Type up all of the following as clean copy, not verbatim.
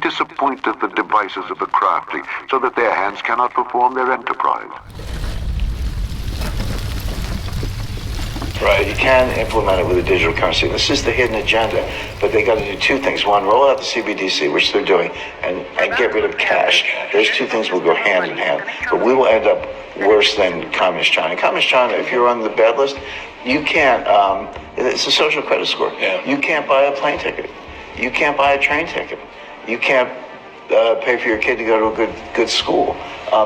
disappointeth the devices of the crafty, so that their hands cannot perform their enterprise. Right, you can implement it with a digital currency. This is the hidden agenda, but they got to do two things. One, roll out the CBDC, which they're doing, and get rid of cash. Those two things will go hand in hand, but we will end up worse than Communist China. Communist China, if you're on the bad list, you can't, it's a social credit score. Yeah. You can't buy a plane ticket. You can't buy a train ticket. You can't pay for your kid to go to a good school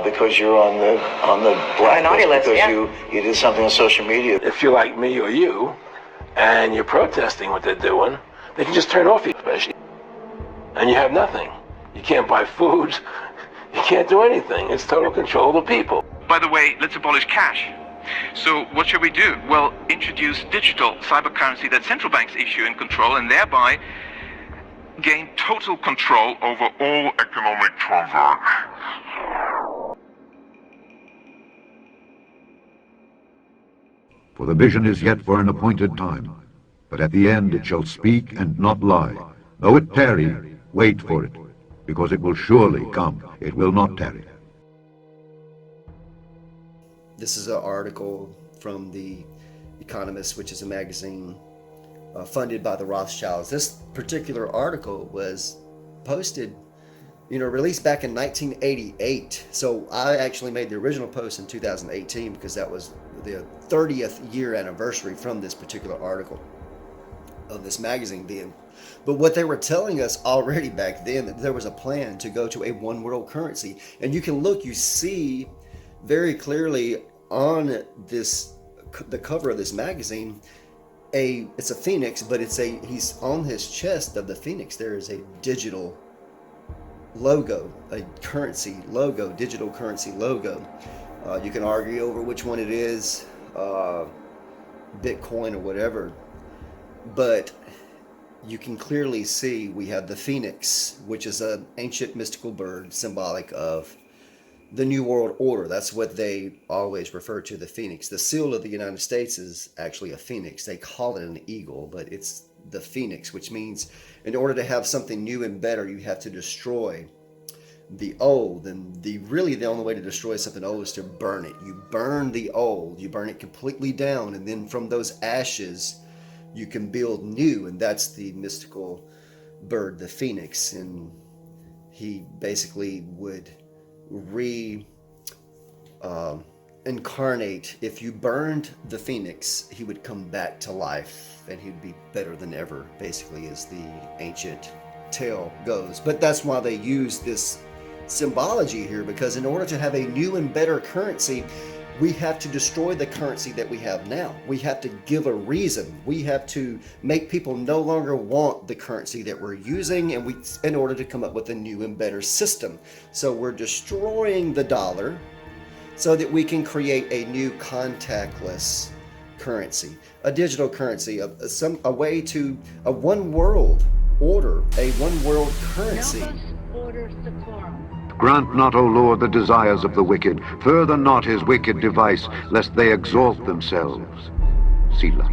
because you're on the blacklist because you did something on social media. If you're like me or you, and you're protesting what they're doing, they can just turn off your special, and you have nothing. You can't buy food. You can't do anything. It's total control of the people. By the way, let's abolish cash. So what should we do? Well, introduce digital cyber currency that central banks issue and control, and thereby gain total control over all economic transactions. For the vision is yet for an appointed time, but at the end it shall speak and not lie. Though it tarry, wait for it, because it will surely come. It will not tarry. This is an article from The Economist, which is a magazine funded by the Rothschilds. This particular article was posted, released back in 1988. So I actually made the original post in 2018 because that was the 30th year anniversary from this particular article of this magazine being. But what they were telling us already back then, that there was a plan to go to a one world currency. And you can look, you see very clearly on the cover of this magazine, it's a phoenix, but he's on his chest of the phoenix. There is a digital logo, a currency logo, digital currency logo. You can argue over which one it is, Bitcoin or whatever, but you can clearly see we have the phoenix, which is an ancient mystical bird symbolic of the New World Order. That's what they always refer to, the phoenix. The seal of the United States is actually a phoenix. They call it an eagle, but it's the phoenix, which means in order to have something new and better, you have to destroy the old. And the only way to destroy something old is to burn it. You burn the old, you burn it completely down, and then from those ashes, you can build new. And that's the mystical bird, the phoenix. And he basically would incarnate. If you burned the phoenix, he would come back to life and he'd be better than ever, basically, as the ancient tale goes. But that's why they use this symbology here, because in order to have a new and better currency, we have to destroy the currency that we have now. We have to give a reason. We have to make people no longer want the currency that we're using, and in order to come up with a new and better system. So we're destroying the dollar so that we can create a new contactless currency, a digital currency, a way to a one world order, a one world currency. Grant not, O Lord, the desires of the wicked. Further not his wicked device, lest they exalt themselves. Selah.